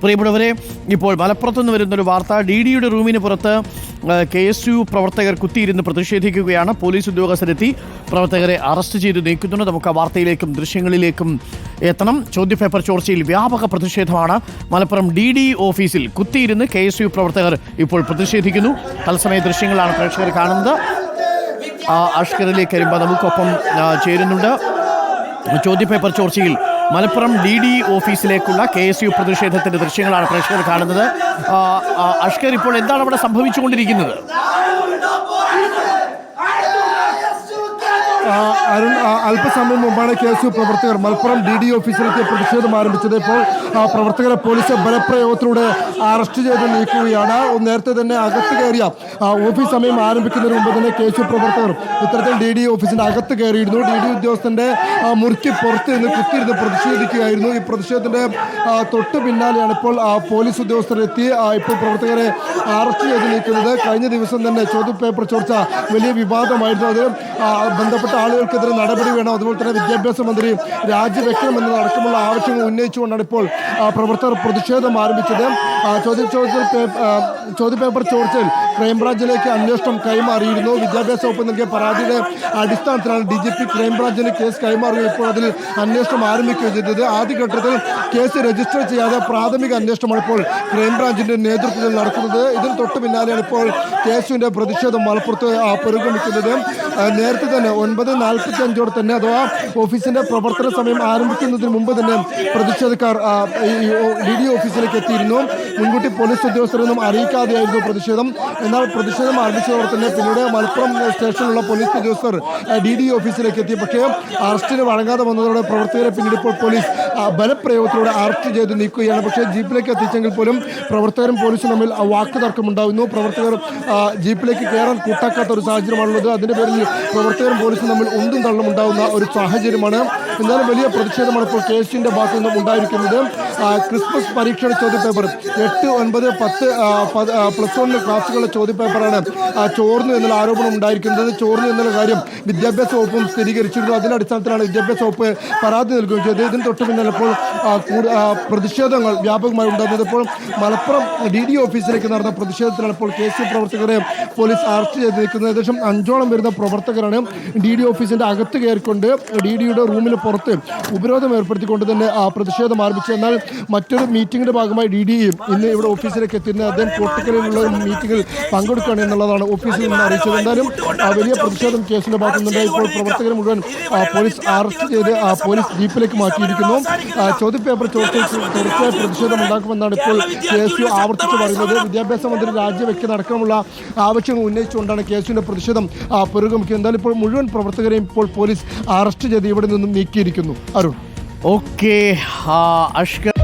പ്രിയപ്പെട്ടവരെ, ഇപ്പോൾ മലപ്പുറത്ത് നിന്ന് വരുന്നൊരു വാർത്ത. DDയുടെ റൂമിന് പുറത്ത് KSU പ്രവർത്തകർ കുത്തിയിരുന്ന് പ്രതിഷേധിക്കുകയാണ്. പോലീസ് ഉദ്യോഗസ്ഥരെത്തി പ്രവർത്തകരെ അറസ്റ്റ് ചെയ്ത് നീക്കുന്നുണ്ട്. നമുക്ക് ആ വാർത്തയിലേക്കും ദൃശ്യങ്ങളിലേക്കും എത്തണം. ചോദ്യപേപ്പർ ചോർച്ചയിൽ വ്യാപക പ്രതിഷേധമാണ്. മലപ്പുറം DD ഓഫീസിൽ കുത്തിയിരുന്ന് KSU പ്രവർത്തകർ ഇപ്പോൾ പ്രതിഷേധിക്കുന്നു. തത്സമയ ദൃശ്യങ്ങളാണ് പ്രേക്ഷകർ കാണുന്നത്. അഷ്കറിലേക്ക് വരുമ്പോൾ നമുക്കൊപ്പം ചേരുന്നുണ്ട്. ചോദ്യപേപ്പർ ചോർച്ചയിൽ മലപ്പുറം DD ഓഫീസിലേക്കുള്ള KSU പ്രതിഷേധത്തിന്റെ ദൃശ്യങ്ങളാണ് പ്രേക്ഷകർ കാണുന്നത്. അഷ്കർ, ഇപ്പോൾ എന്താണ് അവിടെ സംഭവിച്ചുകൊണ്ടിരിക്കുന്നത്? അരുൺ, അല്പസമയം മുമ്പാണ് KSU പ്രവർത്തകർ മലപ്പുറം DD ഓഫീസിലേക്ക് പ്രതിഷേധം ആരംഭിച്ചത്. ഇപ്പോൾ പ്രവർത്തകരെ പോലീസ് ബലപ്രയോഗത്തിലൂടെ അറസ്റ്റ് ചെയ്ത് നീക്കുകയാണ്. നേരത്തെ തന്നെ അകത്ത് കയറിയ ഓഫീസ് സമയം ആരംഭിക്കുന്നതിന് മുമ്പ് തന്നെ KSU പ്രവർത്തകർ ഇത്തരത്തിൽ DD ഓഫീസിന്റെ അകത്ത് കയറിയിരുന്നു. DD ഉദ്യോഗസ്ഥന്റെ മുറിക്ക് പുറത്ത് നിന്ന് കുത്തിയിരുന്ന് പ്രതിഷേധിക്കുകയായിരുന്നു. ഈ പ്രതിഷേധത്തിന്റെ തൊട്ട് പിന്നാലെയാണ് ഇപ്പോൾ പോലീസ് ഉദ്യോഗസ്ഥരെത്തി ഇപ്പോൾ പ്രവർത്തകരെ അറസ്റ്റ് ചെയ്ത് നീക്കുന്നത്. കഴിഞ്ഞ ദിവസം തന്നെ ചോദ്യപേപ്പർ ചോർച്ച വലിയ വിവാദമായിരുന്നു. അത് ബന്ധപ്പെട്ട ആളുകൾക്കെതിരെ നടപടി വേണം, അതുപോലെ തന്നെ വിദ്യാഭ്യാസ മന്ത്രി രാജിവെക്കണമെന്നതടക്കമുള്ള ആവശ്യങ്ങൾ ഉന്നയിച്ചുകൊണ്ടാണ് ഇപ്പോൾ പ്രവർത്തകർ പ്രതിഷേധം ആരംഭിച്ചത്. ചോദ്യപേപ്പർ ചോർച്ചയിൽ ക്രൈംബ്രാഞ്ചിലേക്ക് അന്വേഷണം കൈമാറിയിരുന്നു. വിദ്യാഭ്യാസ വകുപ്പ് നൽകിയ പരാതിയുടെ അടിസ്ഥാനത്തിലാണ് DGP ക്രൈംബ്രാഞ്ചിന് കേസ് കൈമാറുകയും ഇപ്പോൾ അതിൽ അന്വേഷണം ആരംഭിക്കുകയും ചെയ്തത്. ആദ്യഘട്ടത്തിൽ കേസ് രജിസ്റ്റർ ചെയ്യാതെ പ്രാഥമിക അന്വേഷണമാണ് ഇപ്പോൾ ക്രൈംബ്രാഞ്ചിന്റെ നേതൃത്വത്തിൽ നടക്കുന്നത്. ഇതിന് തൊട്ട് പിന്നാലെയാണ് ഇപ്പോൾ KSUവിന്റെ പ്രതിഷേധം മലപ്പുറത്ത് പുരോഗമിക്കുന്നത്. നേരത്തെ തന്നെ 9:45 തന്നെ, അഥവാ ഓഫീസിന്റെ പ്രവർത്തന സമയം ആരംഭിക്കുന്നതിന് മുമ്പ് തന്നെ പ്രതിഷേധക്കാർ DD ഓഫീസിലേക്ക് എത്തിയിരുന്നു. മുൻകൂട്ടി പോലീസ് ഉദ്യോഗസ്ഥരൊന്നും അറിയിക്കാതെയായിരുന്നു പ്രതിഷേധം. എന്നാൽ പ്രതിഷേധം ആരംഭിച്ചതോടെ തന്നെ പിന്നീട് മലപ്പുറം സ്റ്റേഷനിലുള്ള പോലീസ് ഉദ്യോഗസ്ഥർ DD ഓഫീസിലേക്ക് എത്തി. പക്ഷേ അറസ്റ്റിന് വഴങ്ങാതെ വന്നതോടെ പ്രവർത്തകരെ പിന്നീട് ഇപ്പോൾ പോലീസ് ബലപ്രയോഗത്തിലൂടെ അറസ്റ്റ് ചെയ്ത് നീക്കുകയാണ്. പക്ഷേ ജീപ്പിലേക്ക് എത്തിച്ചെങ്കിൽ പോലും പ്രവർത്തകരും പോലീസും തമ്മിൽ വാക്കുതർക്കമുണ്ടാകുന്നു. പ്രവർത്തകർ ജീപ്പിലേക്ക് കയറാൻ കൂട്ടാക്കാത്ത ഒരു സാഹചര്യമാണുള്ളത്. അതിന്റെ പേരിൽ പ്രവർത്തകരും പോലീസും തമ്മിൽ ഉന്തും തള്ളും ഉണ്ടാകുന്ന ഒരു സാഹചര്യമാണ്. എന്നാലും വലിയ പ്രതിഷേധമാണ് ഇപ്പോൾ KSUവിന്റെ ഭാഗത്തു നിന്നും ഉണ്ടായിരിക്കുന്നത്. ക്രിസ്മസ് പരീക്ഷയുടെ ചോദ്യപേപ്പർ 8, 9, 10 +1 ക്ലാസ്സുകളുടെ ചോദ്യപേപ്പറാണ് ചോർന്നു എന്നുള്ള ആരോപണം ഉണ്ടായിരിക്കുന്നത്. ചോർന്നു എന്നുള്ള കാര്യം വിദ്യാഭ്യാസ വകുപ്പും സ്ഥിരീകരിച്ചിരുന്നു. അതിന്റെ അടിസ്ഥാനത്തിലാണ് വിദ്യാഭ്യാസ വകുപ്പ് പരാതി നൽകുകയും ചെയ്തത്. ഇതിന് തൊട്ട് പിന്നാലെ ഇപ്പോൾ പ്രതിഷേധങ്ങൾ വ്യാപകമായി ഉണ്ടാകുന്നത്. ഇപ്പോൾ മലപ്പുറം DD ഓഫീസിലേക്ക് നടന്ന പ്രതിഷേധത്തിലാണ് ഇപ്പോൾ KSU പ്രവർത്തകരെ പോലീസ് അറസ്റ്റ് ചെയ്ത് നിൽക്കുന്നത്. ഏകദേശം 5ഓളം വരുന്ന പ്രവർത്തകരാണ് DD ഓഫീസിന്റെ അകത്ത് കയറിക്കൊണ്ട് DDയുടെ റൂമിന് പുറത്ത് ഉപരോധം ഏർപ്പെടുത്തിക്കൊണ്ട് തന്നെ പ്രതിഷേധം ആരംഭിച്ചു. എന്നാൽ മറ്റൊരു മീറ്റിംഗിന്റെ ഭാഗമായി DD ഇന്ന് ഇവിടെ ഓഫീസിലേക്ക് എത്തുന്നത് അദ്ദേഹം കോട്ടക്കലിലുള്ള മീറ്റിംഗിൽ പങ്കെടുക്കുകയാണ് എന്നുള്ളതാണ് ഓഫീസിൽ നിന്ന് അറിയിച്ചത്. എന്തായാലും വലിയ പ്രതിഷേധം കേസിന്റെ ഭാഗത്തുനിന്നുണ്ട്. ഇപ്പോൾ പ്രവർത്തകരെ മുഴുവൻ പോലീസ് അറസ്റ്റ് ചെയ്ത് പോലീസ് ജീപ്പിലേക്ക് മാറ്റിയിരിക്കുന്നു. ചോദ്യപേപ്പർ ചോർച്ചയായ പ്രതിഷേധം ഉണ്ടാക്കുമെന്നാണ് ഇപ്പോൾ KSU ആവർത്തിച്ച് പറയുന്നത്. വിദ്യാഭ്യാസ മന്ത്രി രാജിവെക്കുന്ന അടക്കമുള്ള ആവശ്യങ്ങൾ ഉന്നയിച്ചുകൊണ്ടാണ് KSUവിന്റെ പ്രതിഷേധം പുരോഗമിക്കുന്നത്. എന്തായാലും ഇപ്പോൾ മുഴുവൻ പ്രവർത്തകരെയും ഇപ്പോൾ പോലീസ് അറസ്റ്റ് ചെയ്ത് ഇവിടെ നിന്നും നീക്കിയിരിക്കുന്നു. അരുൺ, ഓക്കെ, അഷ്കർ.